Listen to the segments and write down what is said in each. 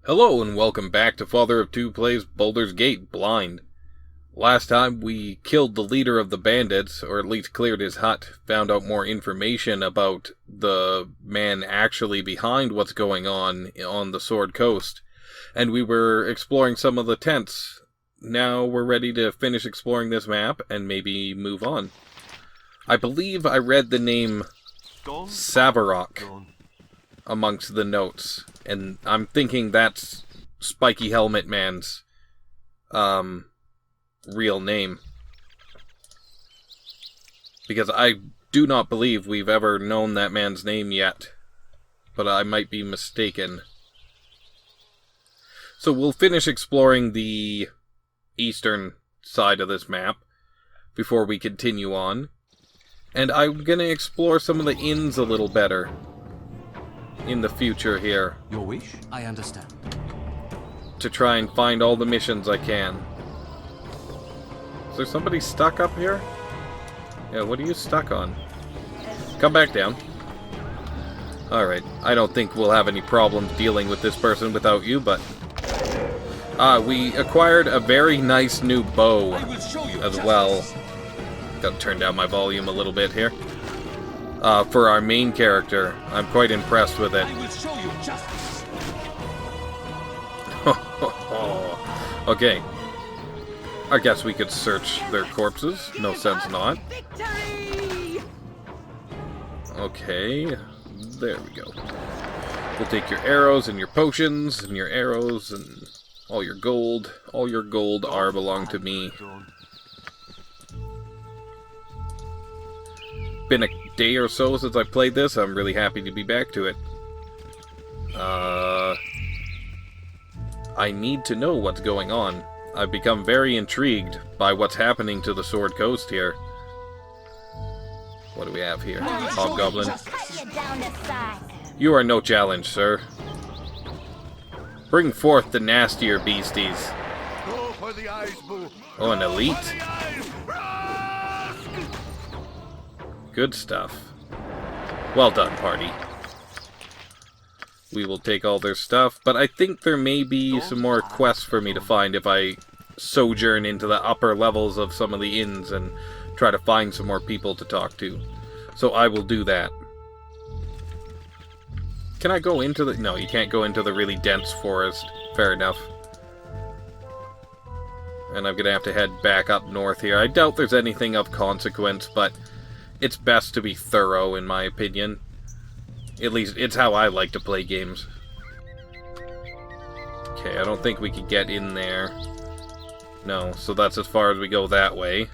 Hello and welcome back to Father of Two Plays Baldur's Gate Blind. Last time we killed the leader of the bandits, or at least cleared his hut, found out more information about the man actually behind what's going on the Sword Coast, and we were exploring some of the tents. Now we're ready to finish exploring this map and maybe move on. I believe I read the name Savarok amongst the notes, and I'm thinking that's Spiky Helmet Man's real name, because I do not believe we've ever known that man's name yet, but I might be mistaken. So we'll finish exploring the eastern side of this map before we continue on, and I'm gonna explore some of the inns a little better in the future here. Your wish? I understand. To try and find all the missions I can. Is there somebody stuck up here? Yeah, what are you stuck on? Come back down. Alright, I don't think we'll have any problems dealing with this person without you, but... we acquired a very nice new bow as well. Gotta turn down my volume a little bit here. For our main character. I'm quite impressed with it. Okay. I guess we could search their corpses. No sense not. Okay. There we go. We'll take your arrows and your potions and your arrows and all your gold. All your gold are belong to me. Been a day or so since I played this. I'm really happy to be back to it. I need to know what's going on. I've become very intrigued by what's happening to the Sword Coast here. What do we have here? Hobgoblin. You are no challenge, sir. Bring forth the nastier beasties. Oh, an elite? Good stuff. Well done, party. We will take all their stuff, but I think there may be some more quests for me to find if I sojourn into the upper levels of some of the inns and try to find some more people to talk to. So I will do that. Can I go into the... No, you can't go into the really dense forest. Fair enough. And I'm gonna have to head back up north here. I doubt there's anything of consequence, but it's best to be thorough, in my opinion. At least, it's how I like to play games. Okay, I don't think we could get in there. No, so that's as far as we go that way.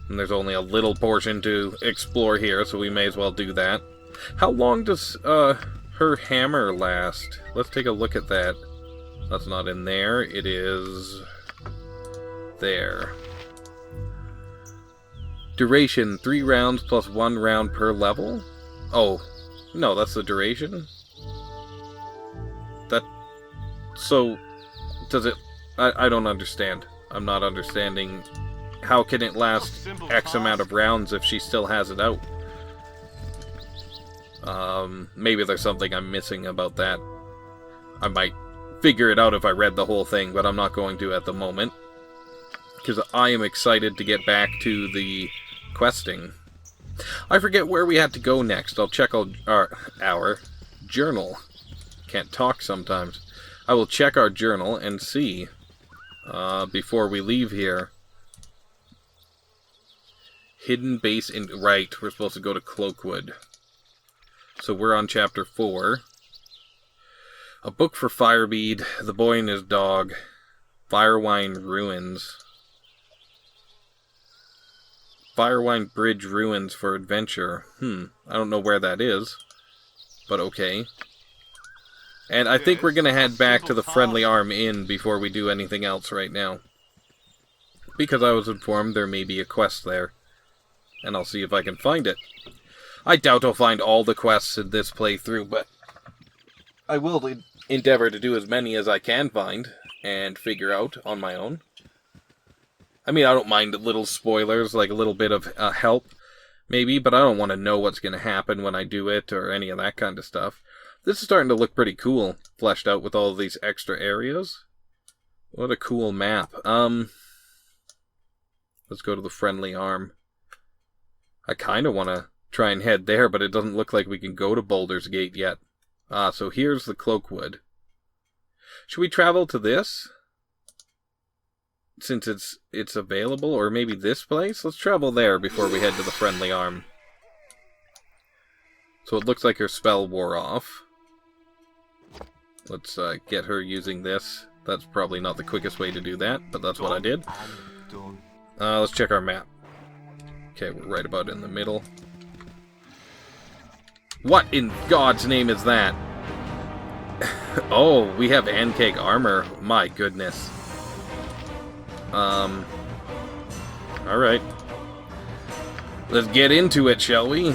And there's only a little portion to explore here, so we may as well do that. How long does her hammer last? Let's take a look at that. That's not in there. It is... there. Duration, 3 rounds plus 1 round per level? Oh, no, that's the duration? That... So, does it... I don't understand. I'm not understanding. How can it last X amount of rounds if she still has it out? Maybe there's something I'm missing about that. I might figure it out if I read the whole thing, but I'm not going to at the moment. Because I am excited to get back to the questing. I forget where we had to go next. I'll check our journal. Can't talk sometimes. I will check our journal and see before we leave here. Hidden base in... Right, we're supposed to go to Cloakwood. So we're on chapter 4. A book for Firebead, The Boy and His Dog, Firewine Ruins. Firewine Bridge Ruins for Adventure. I don't know where that is, but okay. And I think we're going to head back to the Friendly Arm Inn before we do anything else right now. Because I was informed there may be a quest there. And I'll see if I can find it. I doubt I'll find all the quests in this playthrough, but I will endeavor to do as many as I can find and figure out on my own. I mean, I don't mind little spoilers, like a little bit of help, maybe, but I don't want to know what's going to happen when I do it, or any of that kind of stuff. This is starting to look pretty cool, fleshed out with all of these extra areas. What a cool map. Let's go to the Friendly Arm. I kind of want to try and head there, but it doesn't look like we can go to Baldur's Gate yet. So here's the Cloakwood. Should we travel to this? Since it's available, or maybe this place? Let's travel there before we head to the Friendly Arm. So it looks like her spell wore off. Let's get her using this. That's probably not the quickest way to do that, but that's what I did. Let's check our map. Okay, we're right about in the middle. What in God's name is that? Oh, we have Ankheg armor. My goodness. Alright. Let's get into it, shall we?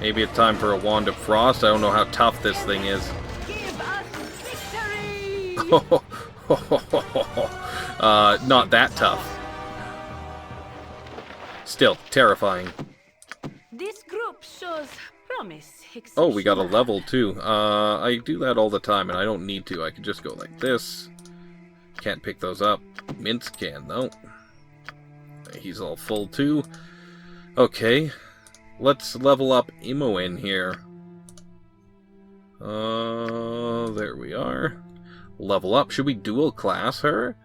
Maybe it's time for a Wand of Frost. I don't know how tough this thing is. Give us victory! Not that tough. Still, terrifying. This group shows promise. Oh, we got a level too. I do that all the time and I don't need to. I can just go like this. Can't pick those up. Mince can, though. He's all full too. Okay. Let's level up Imoen here. There we are. Level up. Should we dual class her?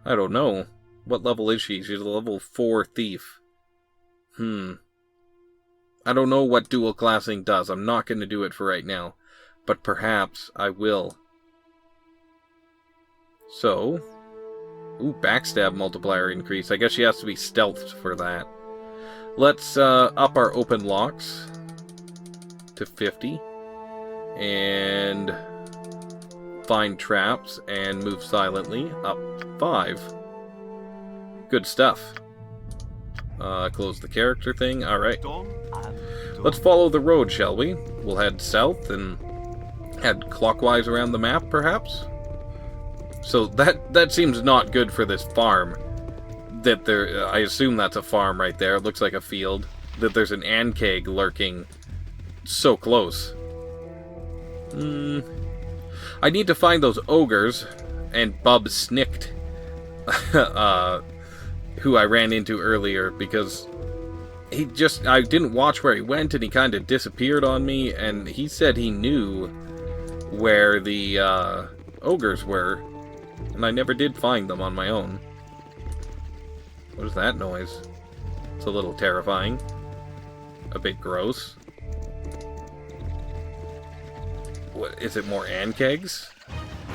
I don't know. What level is she? She's a level 4 thief. I don't know what dual classing does. I'm not going to do it for right now. But perhaps I will. So. Ooh, backstab multiplier increase. I guess she has to be stealthed for that. Let's up our open locks to 50. And find traps and move silently up 5. Good stuff. Close the character thing. Alright. Let's follow the road, shall we? We'll head south and head clockwise around the map, perhaps? So that seems not good for this farm. That there, I assume that's a farm right there. It looks like a field. That there's an Ankheg lurking so close. I need to find those ogres and Bub Snicked, who I ran into earlier, because I didn't watch where he went and he kind of disappeared on me, and he said he knew where the ogres were, and I never did find them on my own. What is that noise? It's a little terrifying. A bit gross. What, is it more Ankhegs?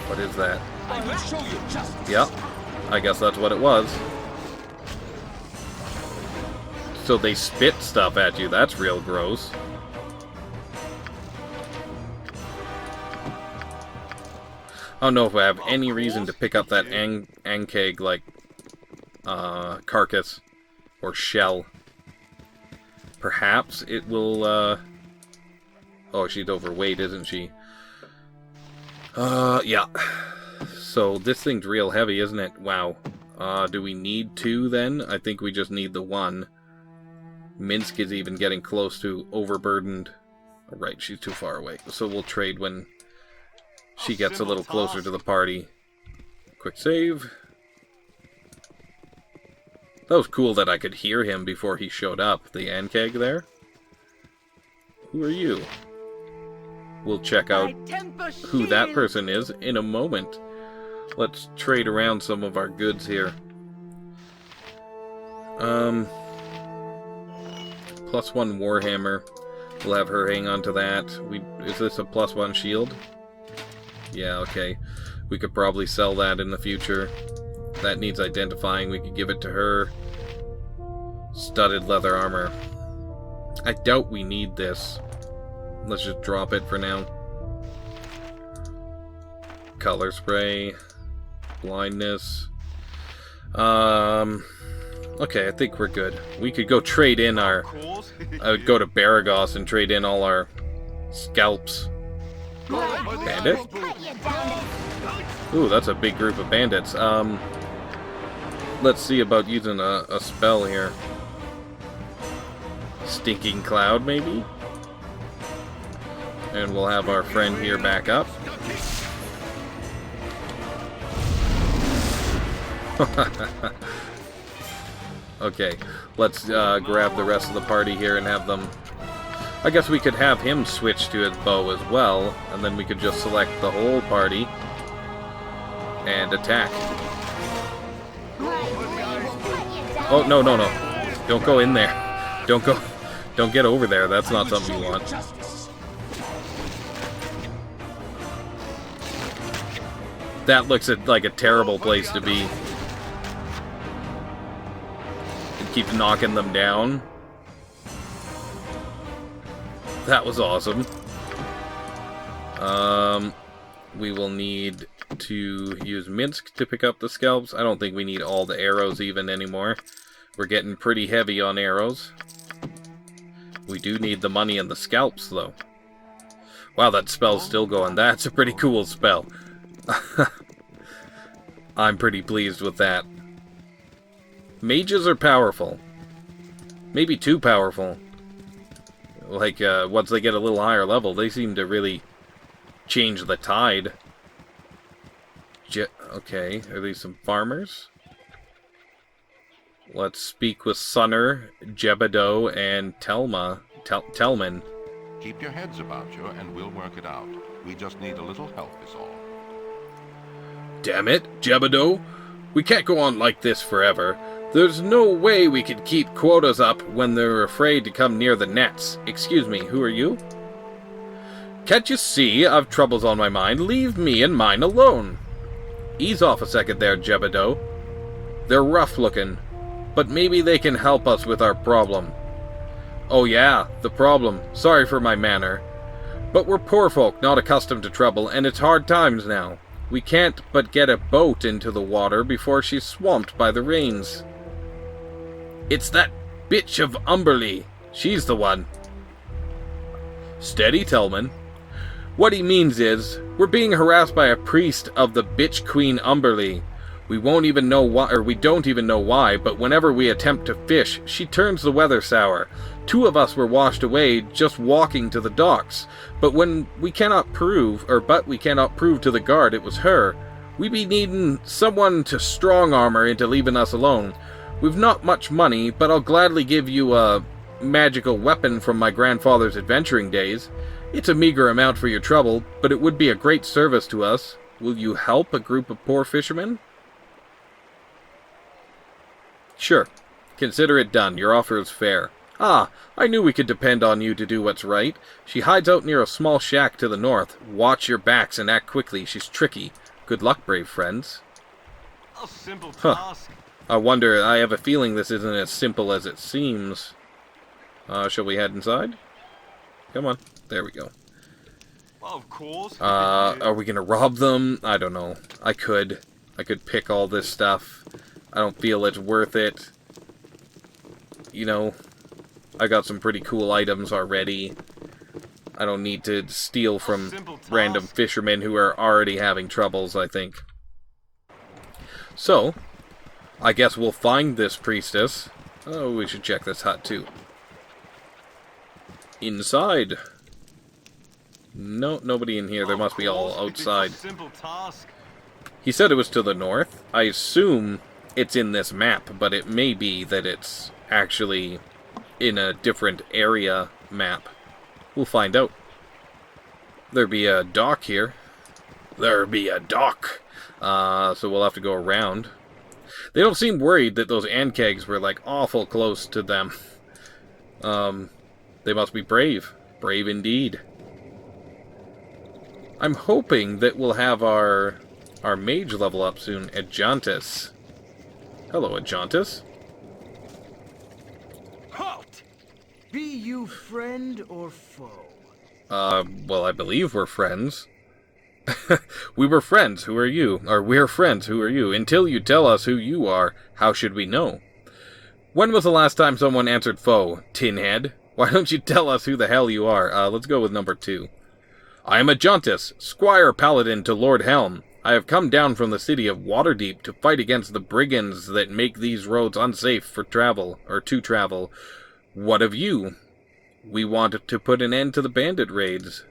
What is that? I will show you justice. Yep. I guess that's what it was. So they spit stuff at you. That's real gross. I don't know if I have any reason to pick up that Ankheg, like, carcass or shell. Perhaps it will, oh, she's overweight, isn't she? Yeah. So this thing's real heavy, isn't it? Wow. Do we need 2 then? I think we just need the 1. Minsk is even getting close to overburdened. Right, she's too far away. So we'll trade when she gets a little closer to the party. Quick save. That was cool that I could hear him before he showed up. The Ankheg there. Who are you? We'll check out who that person is in a moment. Let's trade around some of our goods here. +1 Warhammer. We'll have her hang on to that. Is this a +1 shield? Yeah, okay. We could probably sell that in the future. That needs identifying. We could give it to her. Studded leather armor. I doubt we need this. Let's just drop it for now. Color spray. Blindness. Okay, I think we're good. We could go trade in our... I would go to Baragos and trade in all our scalps. Bandit? Ooh, that's a big group of bandits. Let's see about using a spell here. Stinking Cloud, maybe? And we'll have our friend here back up. Okay, let's grab the rest of the party here and have them... I guess we could have him switch to his bow as well, and then we could just select the whole party and attack. Oh, no, no, no. Don't go in there. Don't get over there. That's not something you want. That looks like a terrible place to be. And keep knocking them down. That was awesome. We will need to use Minsk to pick up the scalps. I don't think we need all the arrows even anymore. We're getting pretty heavy on arrows. We do need the money and the scalps, though. Wow, that spell's still going. That's a pretty cool spell. I'm pretty pleased with that. Mages are powerful. Maybe too powerful. Like, once they get a little higher level, they seem to really change the tide. Okay, are these some farmers? Let's speak with Sunner, Jebedo, and Telman. Keep your heads about you, and we'll work it out. We just need a little help, is all. Damn it, Jebedo! We can't go on like this forever. There's no way we can keep quotas up when they're afraid to come near the nets. Excuse me, who are you? Can't you see I've troubles on my mind? Leave me and mine alone. Ease off a second there, Jebedo. They're rough looking, but maybe they can help us with our problem. Oh yeah, the problem. Sorry for my manner. But we're poor folk, not accustomed to trouble, and it's hard times now. We can't but get a boat into the water before she's swamped by the rains. It's that bitch of Umberlee. She's the one. Steady, Telman. What he means is, we're being harassed by a priest of the bitch queen Umberlee. We won't even know why, or we don't even know why, but whenever we attempt to fish, she turns the weather sour. 2 of us were washed away just walking to the docks, but we cannot prove to the guard it was her. We be needing someone to strong armor into leaving us alone. We've not much money, but I'll gladly give you a magical weapon from my grandfather's adventuring days. It's a meager amount for your trouble, but it would be a great service to us. Will you help a group of poor fishermen? Sure. Consider it done. Your offer is fair. Ah, I knew we could depend on you to do what's right. She hides out near a small shack to the north. Watch your backs and act quickly. She's tricky. Good luck, brave friends. A simple task. I wonder, I have a feeling this isn't as simple as it seems. Shall we head inside? Come on. There we go. Well, of course. Are we gonna rob them? I don't know. I could pick all this stuff. I don't feel it's worth it. You know, I got some pretty cool items already. I don't need to steal from random fishermen who are already having troubles, I think. So, I guess we'll find this priestess. Oh, we should check this hut too. Inside. No, nobody in here. They must be all outside. He said it was to the north. I assume it's in this map, but it may be that it's actually in a different area map. We'll find out. There be a dock here. There be a dock. So we'll have to go around. They don't seem worried that those Ankhegs were, like, awful close to them. They must be brave. Brave indeed. I'm hoping that we'll have our mage level up soon. Ajantis. Hello, Ajantis. Halt! Be you friend or foe? Well, I believe we're friends. We were friends, who are you? Or we're friends, who are you? Until you tell us who you are, how should we know? When was the last time someone answered foe, Tinhead? Why don't you tell us who the hell you are? Let's go with number 2. I am Ajantis, Squire Paladin to Lord Helm. I have come down from the city of Waterdeep to fight against the brigands that make these roads unsafe for travel, or to travel. What of you? We want to put an end to the bandit raids.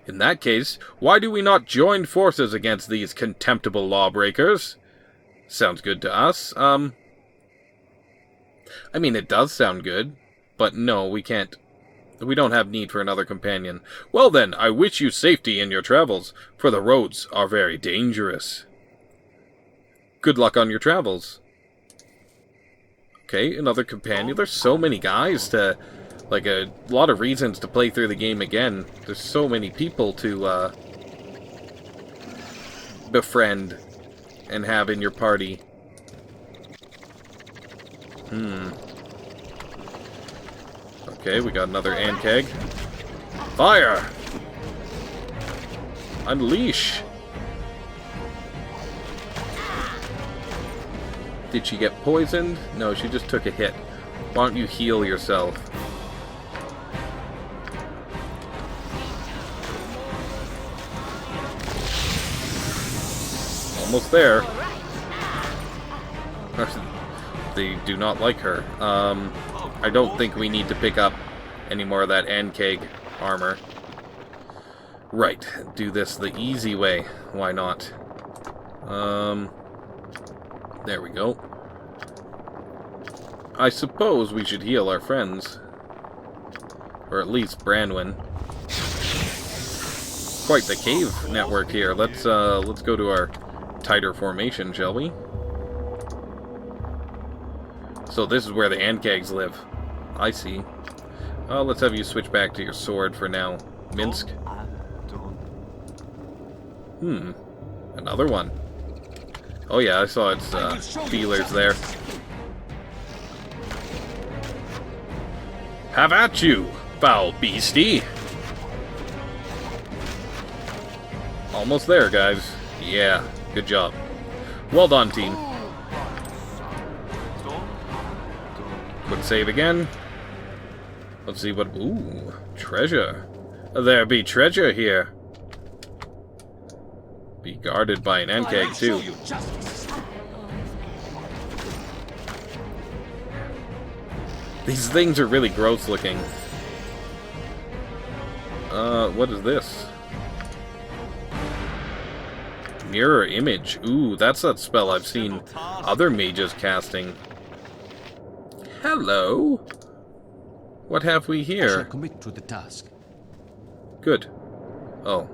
In that case, why do we not join forces against these contemptible lawbreakers? Sounds good to us. I mean, it does sound good, but no, we can't. We don't have need for another companion. Well then, I wish you safety in your travels, for the roads are very dangerous. Good luck on your travels. Okay, another companion. There's so many guys to... Like, a lot of reasons to play through the game again. There's so many people to, befriend and have in your party. Okay, we got another Ankheg. Fire! Unleash! Did she get poisoned? No, she just took a hit. Why don't you heal yourself? Almost there. They do not like her. I don't think we need to pick up any more of that Ankheg armor. Right, do this the easy way. Why not? There we go. I suppose we should heal our friends. Or at least Branwyn. Quite the cave network here. Let's go to our tighter formation, shall we? So this is where the Ankhegs live. I see. Let's have you switch back to your sword for now. Minsk. Another one. Oh yeah, I saw its feelers there. Have at you, foul beastie! Almost there, guys. Yeah, good job. Well done, team. Quick save again. Let's see what... Ooh, treasure. There be treasure here. Be guarded by an Ankheg, too. These things are really gross looking. What is this? Mirror image. Ooh, that's that spell I've seen other mages casting. Hello. What have we I shall here? commit to the task. Good. Oh,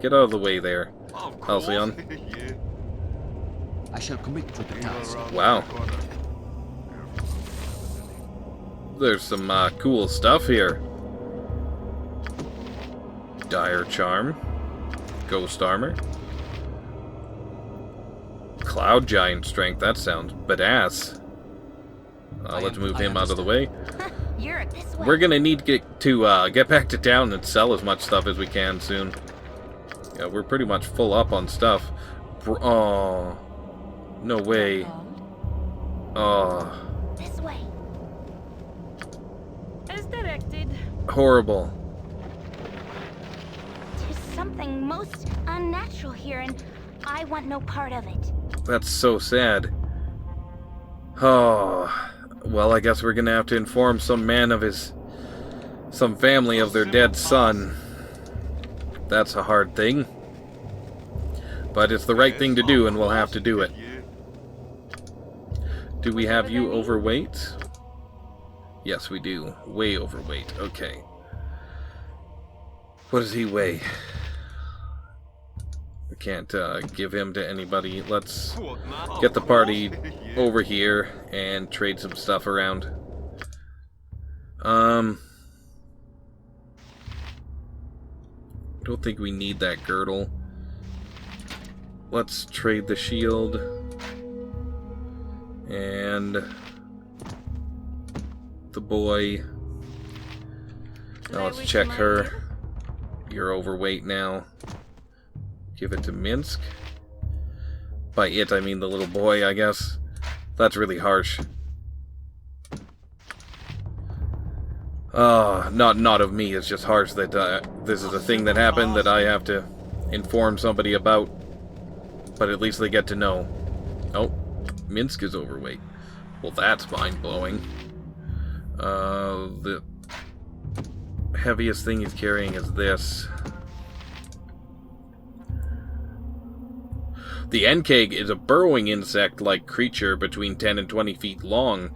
get out of the way there, Of course. Halcyon. Yeah. I shall commit to the task. Wow. There's some cool stuff here. Dire Charm. Ghost Armor. Cloud Giant Strength. That sounds badass. Let's move him out of the way. You're this way. We're gonna need to get back to town and sell as much stuff as we can soon. Yeah, we're pretty much full up on stuff. Oh, no way. Oh, This way. As directed. horrible. There's something most unnatural here, and I want no part of it. That's so sad. Oh, well, I guess we're gonna have to inform some family of their dead son. That's a hard thing. But it's the right thing to do, and we'll have to do it. Do we have you overweight? Yes, we do. Way overweight. Okay. What does he weigh? We can't give him to anybody. Let's get the party over here and trade some stuff around. Don't think we need that girdle. Let's trade the shield. And the boy. Now let's check her. You're overweight now. Give it to Minsk. By it, I mean the little boy, I guess. That's really harsh. Not of me. It's just harsh that this is a thing that happened that I have to inform somebody about. But at least they get to know. Oh, Minsk is overweight. Well, that's mind-blowing. The heaviest thing he's carrying is this. The Ankheg is a burrowing insect-like creature between 10 and 20 feet long.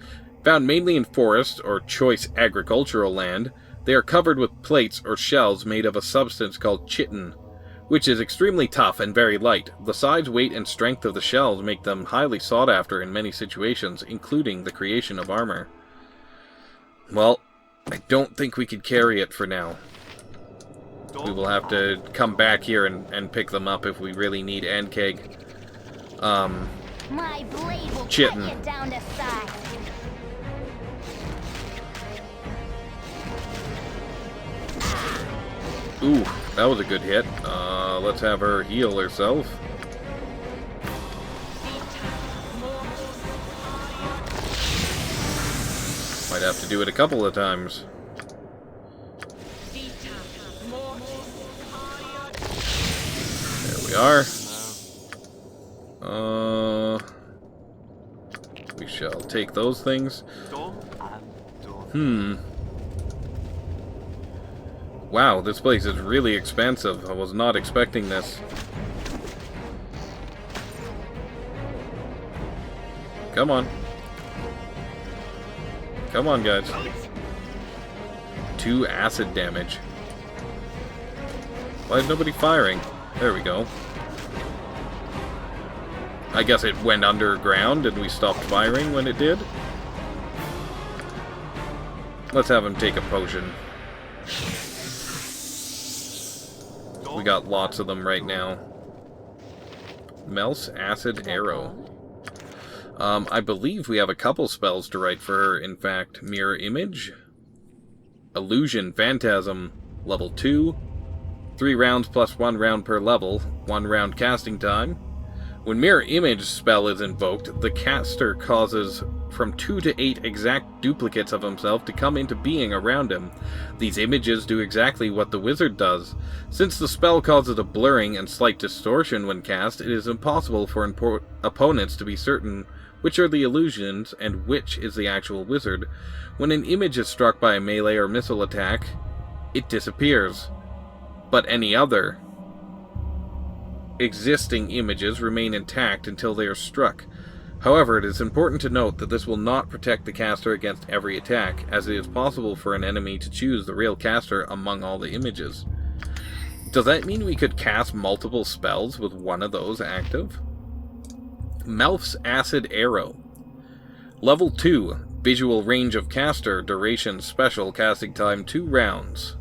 Found mainly in forests or choice agricultural land, they are covered with plates or shells made of a substance called chitin, which is extremely tough and very light. The size, weight, and strength of the shells make them highly sought after in many situations, including the creation of armor. Well, I don't think we could carry it for now. We will have to come back here and pick them up if we really need Ankheg. My blade will Chitin. cut you down to size. Ooh, that was a good hit. Let's have her heal herself. Might have to do it a couple of times. There we are. We shall take those things. Wow, this place is really expansive. I was not expecting this. Come on. Come on, guys. 2 acid damage. Why is nobody firing? There we go. I guess it went underground and we stopped firing when it did. Let's have him take a potion. We got lots of them right now. Mel's Acid Arrow. I believe we have a couple spells to write for her, in fact. Mirror Image. Illusion Phantasm. Level 2. 3 rounds plus 1 round per level. 1 round casting time. When Mirror Image spell is invoked, the caster causes from 2 to 8 exact duplicates of himself to come into being around him. These images do exactly what the wizard does. Since the spell causes a blurring and slight distortion when cast, it is impossible for opponents to be certain which are the illusions and which is the actual wizard. When an image is struck by a melee or missile attack, it disappears. But any other existing images remain intact until they are struck. However, it is important to note that this will not protect the caster against every attack, as it is possible for an enemy to choose the real caster among all the images. Does that mean we could cast multiple spells with one of those active? Melf's Acid Arrow. Level 2. Visual range of caster. Duration special. Casting time 2 rounds.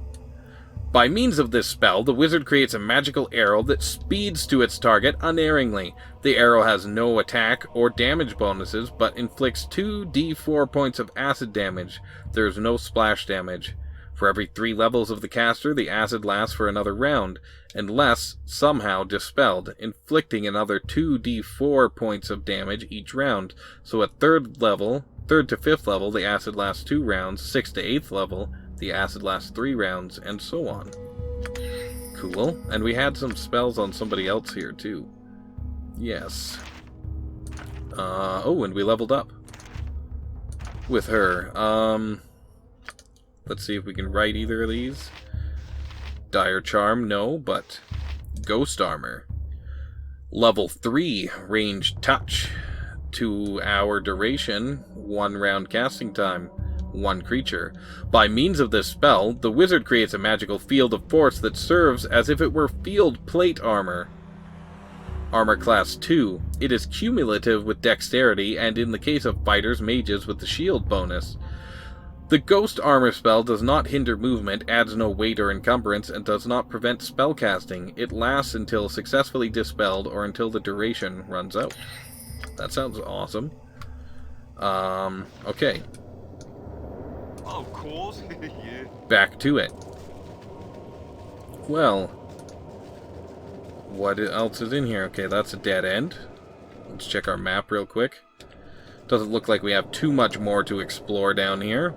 By means of this spell, the wizard creates a magical arrow that speeds to its target unerringly. The arrow has no attack or damage bonuses, but inflicts 2d4 points of acid damage. There is no splash damage. For every 3 levels of the caster, the acid lasts for another round, unless somehow dispelled, inflicting another 2d4 points of damage each round. So at 3rd to 5th level, the acid lasts 2 rounds, 6th to 8th level, the acid lasts 3 rounds, and so on. Cool. And we had some spells on somebody else here, too. Yes. Oh, and we leveled up with her. Let's see if we can write either of these. Dire Charm, no, but Ghost Armor. Level 3, Ranged Touch. 2 hour duration, 1 round casting time. 1 creature. By means of this spell, the wizard creates a magical field of force that serves as if it were field plate armor. Armor class 2. It is cumulative with dexterity, and in the case of fighters, mages with the shield bonus. The ghost armor spell does not hinder movement, adds no weight or encumbrance, and does not prevent spellcasting. It lasts until successfully dispelled or until the duration runs out. That sounds awesome. Okay. Of course, yeah. Back to it. Well, what else is in here? Okay, that's a dead end. Let's check our map real quick. Doesn't look like we have too much more to explore down here.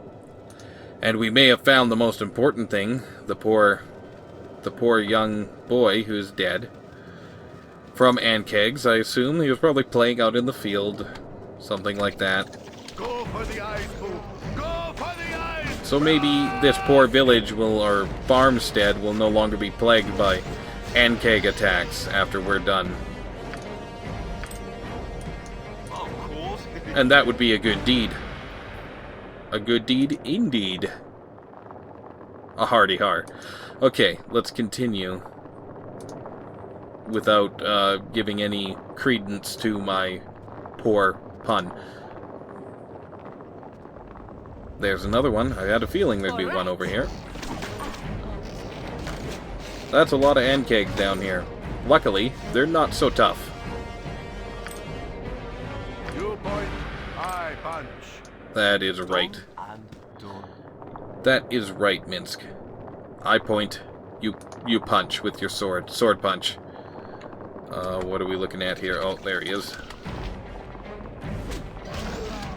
And we may have found the most important thing, the poor young boy who's dead. From Ankhegs, I assume. He was probably playing out in the field. Something like that. Go for the eyes, Boo! Go for the eyes! So maybe this poor village or farmstead will no longer be plagued by Ankheg attacks after we're done. And that would be a good deed. A good deed indeed. A hearty heart. Okay, let's continue. Without giving any credence to my poor pun. There's another one. I had a feeling there'd be one over here. That's a lot of Ankhegs down here. Luckily, they're not so tough. You point, I punch. That is right. That is right, Minsk. I point, you punch with your sword. Sword punch. What are we looking at here? Oh, there he is.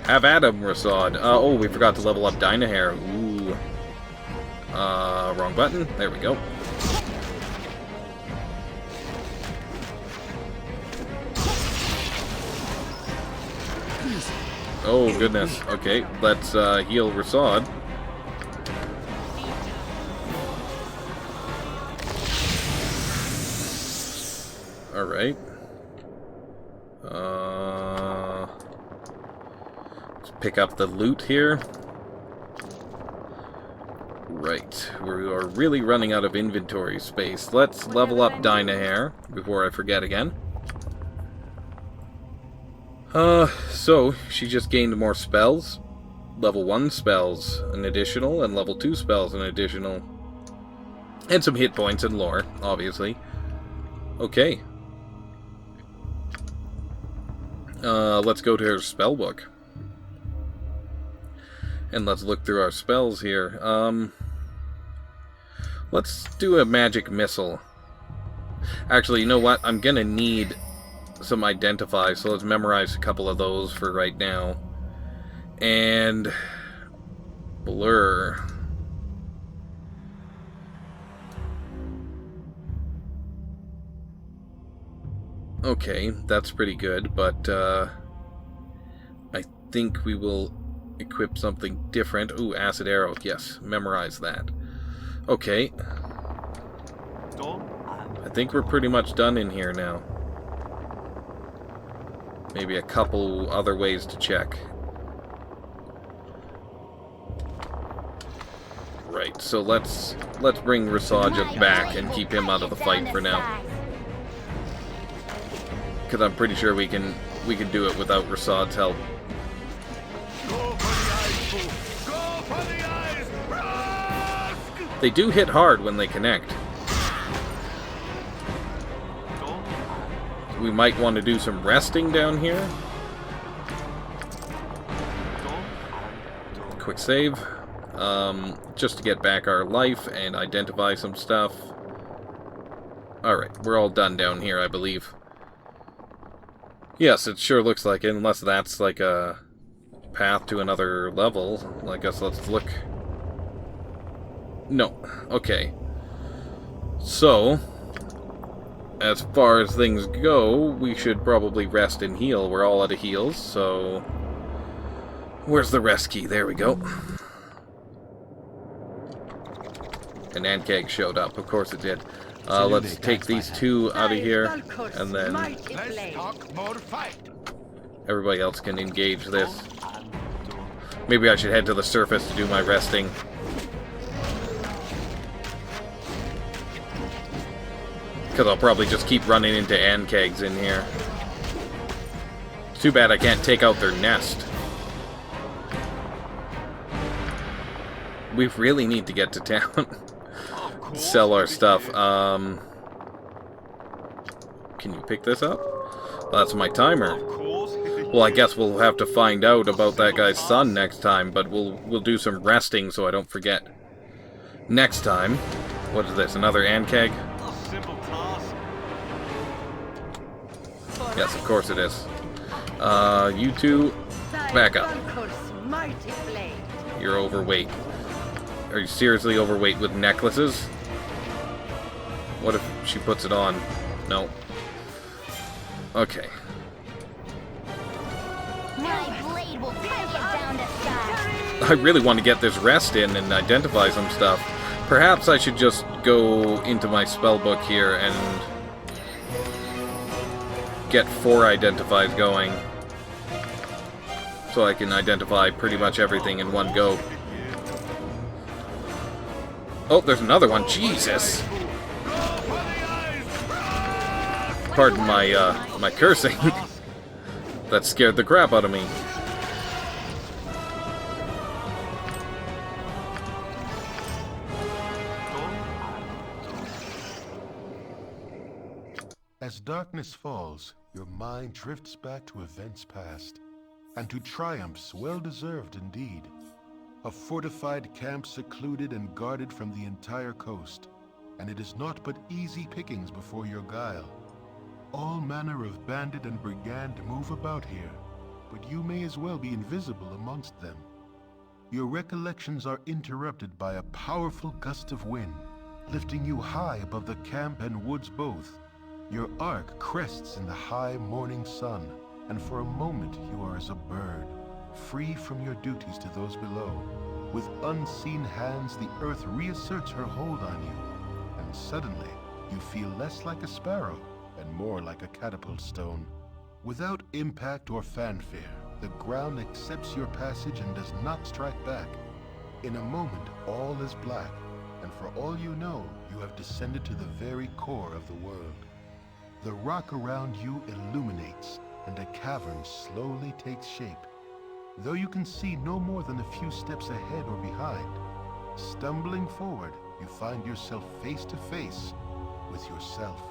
Have at him, Rasad. Oh, we forgot to level up Dynahair. Ooh. Wrong button. There we go. Oh, goodness. Okay, let's heal Rasad. Alright. Let's pick up the loot here. Right. We are really running out of inventory space. Let's level up Dynahair before I forget again. So, she just gained more spells. Level 1 spells, an additional, and level 2 spells, an additional. And some hit points and lore, obviously. Okay. Let's go to her spell book. And let's look through our spells here. Let's do a magic missile. Actually, you know what? I'm gonna need some identify, so let's memorize a couple of those for right now. And blur. Okay, that's pretty good, but I think we will equip something different. Ooh, acid arrow. Yes, memorize that. Okay. I think we're pretty much done in here now. Maybe a couple other ways to check. Right, so let's bring Rasaja back and keep him out of the fight for now. Because I'm pretty sure we can do it without Rasad's help. They do hit hard when they connect. We might want to do some resting down here. Quick save. Just to get back our life and identify some stuff. Alright, we're all done down here, I believe. Yes, it sure looks like it, unless that's like a path to another level. I guess let's look. No. Okay. So, as far as things go, we should probably rest and heal. We're all out of heals, so... Where's the rest key? There we go. An Ankheg showed up. Of course it did. Let's take these two out of here, and then everybody else can engage this. Maybe I should head to the surface to do my resting. Because I'll probably just keep running into Ankhegs in here. It's too bad I can't take out their nest. We really need to get to town. Sell our stuff. Can you pick this up? Well, that's my timer. Well, I guess we'll have to find out about that guy's son next time, but we'll do some resting so I don't forget. Next time. What is this? Another Ankheg? Yes, of course it is. You two, back up. You're overweight. Are you seriously overweight with necklaces? What if she puts it on? No. Okay. I really want to get this rest in and identify some stuff. Perhaps I should just go into my spellbook here and get 4 identifies going. so I can identify pretty much everything in one go. Oh, there's another one. Jesus! Pardon my cursing. That scared the crap out of me. As darkness falls, your mind drifts back to events past, and to triumphs well-deserved indeed. A fortified camp secluded and guarded from the entire coast, and it is naught but easy pickings before your guile. All manner of bandit and brigand move about here, but you may as well be invisible amongst them. Your recollections are interrupted by a powerful gust of wind, lifting you high above the camp and woods both. Your arc crests in the high morning sun, and for a moment you are as a bird, free from your duties to those below. With unseen hands, the earth reasserts her hold on you, and suddenly you feel less like a sparrow and more like a catapult stone. Without impact or fanfare, the ground accepts your passage and does not strike back. In a moment, all is black, and for all you know, you have descended to the very core of the world. The rock around you illuminates, and a cavern slowly takes shape. Though you can see no more than a few steps ahead or behind, stumbling forward, you find yourself face to face with yourself.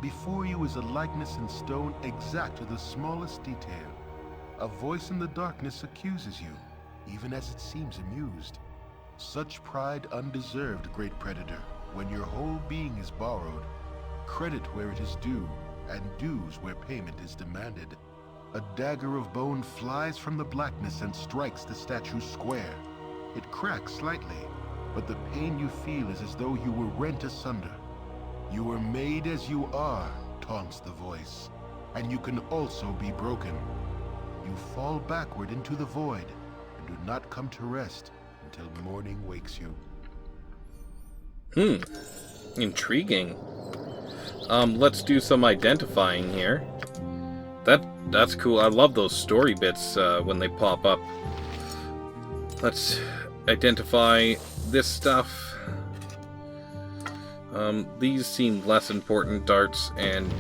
Before you is a likeness in stone exact to the smallest detail. A voice in the darkness accuses you, even as it seems amused. Such pride undeserved, great predator, when your whole being is borrowed. Credit where it is due, and dues where payment is demanded. A dagger of bone flies from the blackness and strikes the statue square. It cracks slightly, but the pain you feel is as though you were rent asunder. You were made as you are, taunts the voice, and you can also be broken. You fall backward into the void, and do not come to rest until morning wakes you. Intriguing. Let's do some identifying here. That's cool. I love those story bits when they pop up. Let's identify this stuff. These seem less important. Darts and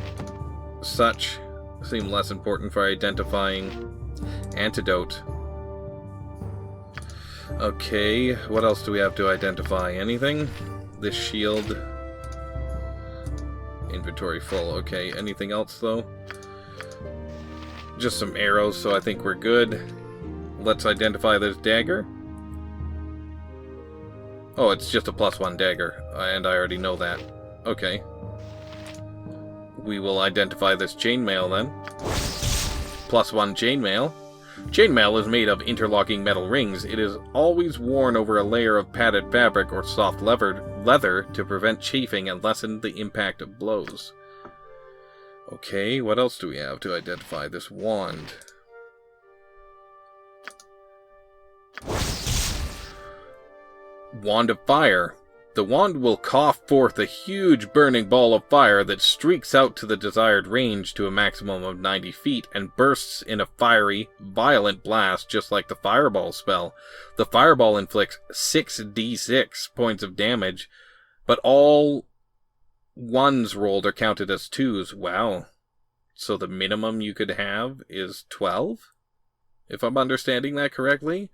such seem less important for identifying antidote. Okay, what else do we have to identify? Anything? This shield. Inventory full. Okay, anything else though? Just some arrows, so I think we're good. Let's identify this dagger. Oh, it's just a +1 dagger, and I already know that. Okay. We will identify this chainmail then. +1 chainmail. Chainmail is made of interlocking metal rings. It is always worn over a layer of padded fabric or soft leather to prevent chafing and lessen the impact of blows. Okay, what else do we have to identify this wand? Wand of Fire. The wand will cough forth a huge burning ball of fire that streaks out to the desired range to a maximum of 90 feet and bursts in a fiery, violent blast just like the Fireball spell. The Fireball inflicts 6d6 points of damage, but all ones rolled are counted as 2s. Wow. So the minimum you could have is 12? If I'm understanding that correctly?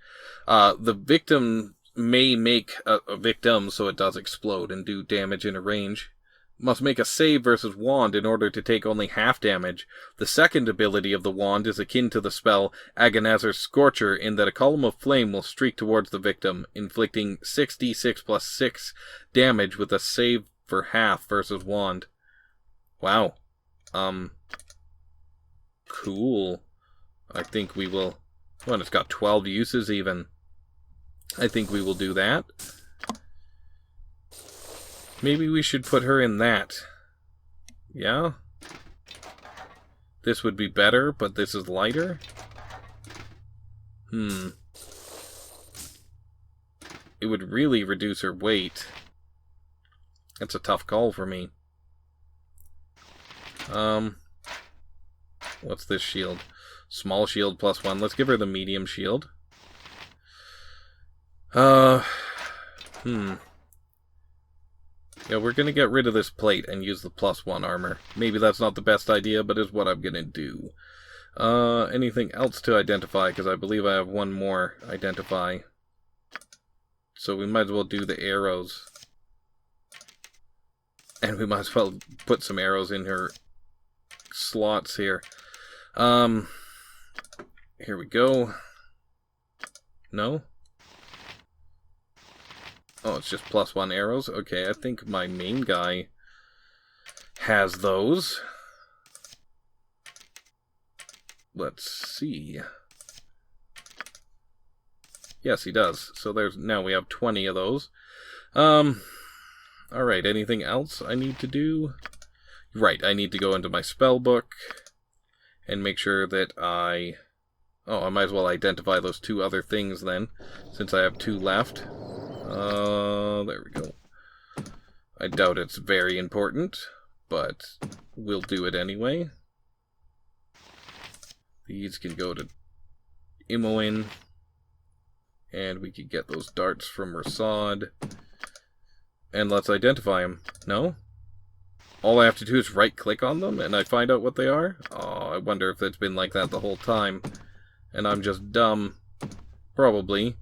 The victim may make a victim so it does explode and do damage in a range. Must make a save versus wand in order to take only half damage. The second ability of the wand is akin to the spell Agonizer's Scorcher in that a column of flame will streak towards the victim, inflicting 6d6 plus 6 damage with a save for half versus wand. Wow. Cool. I think we will... Well, it's got 12 uses even. I think we will do that. Maybe we should put her in that. Yeah? This would be better, but this is lighter? It would really reduce her weight. That's a tough call for me. What's this shield? Small shield +1. Let's give her the medium shield. Yeah, we're gonna get rid of this plate and use the +1 armor. Maybe that's not the best idea, but is what I'm gonna do. Anything else to identify? Because I believe I have one more identify. So we might as well do the arrows. And we might as well put some arrows in her slots here. Here we go. No? Oh, it's just +1 arrows? Okay, I think my main guy has those. Let's see. Yes, he does. So now we have 20 of those. Alright, anything else I need to do? Right, I need to go into my spell book and make sure that I might as well identify those 2 other things then, since I have 2 left. There we go. I doubt it's very important, but we'll do it anyway. These can go to Imoen, and we could get those darts from Rasad. And let's identify them. No? All I have to do is right-click on them, and I find out what they are? Oh, I wonder if it's been like that the whole time, and I'm just dumb. Probably.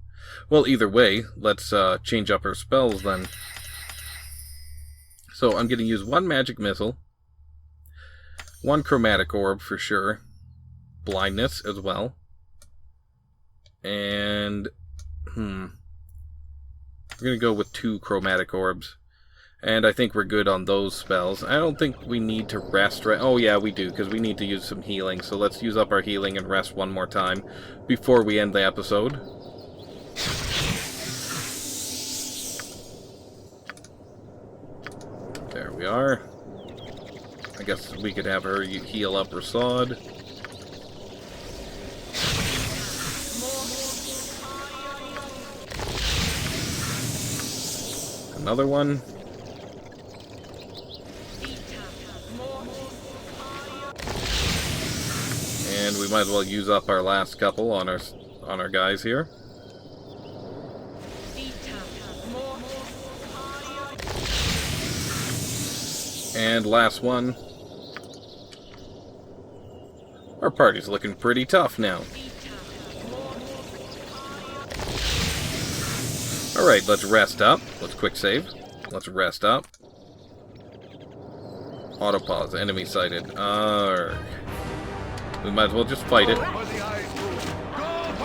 Well, either way, let's change up our spells then. So I'm going to use 1 magic missile, 1 chromatic orb for sure, blindness as well, and we're going to go with 2 chromatic orbs, and I think we're good on those spells. I don't think we need to rest. Oh yeah, we do, because we need to use some healing, so let's use up our healing and rest one more time before we end the episode. There we are. I guess we could have her heal up Rasad. Another one. And we might as well use up our last couple on our guys here. And last one. Our party's looking pretty tough now. Alright, let's rest up. Let's quick save. Let's rest up. Autopause, enemy sighted. We might as well just fight it.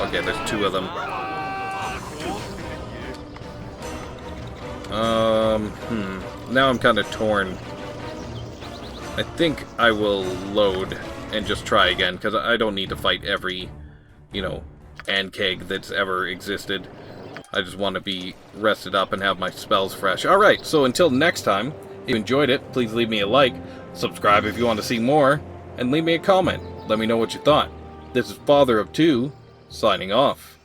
Okay, there's 2 of them. Now I'm kind of torn. I think I will load and just try again, because I don't need to fight every, Ankheg that's ever existed. I just want to be rested up and have my spells fresh. Alright, so until next time, if you enjoyed it, please leave me a like, subscribe if you want to see more, and leave me a comment. Let me know what you thought. This is Father of Two, signing off.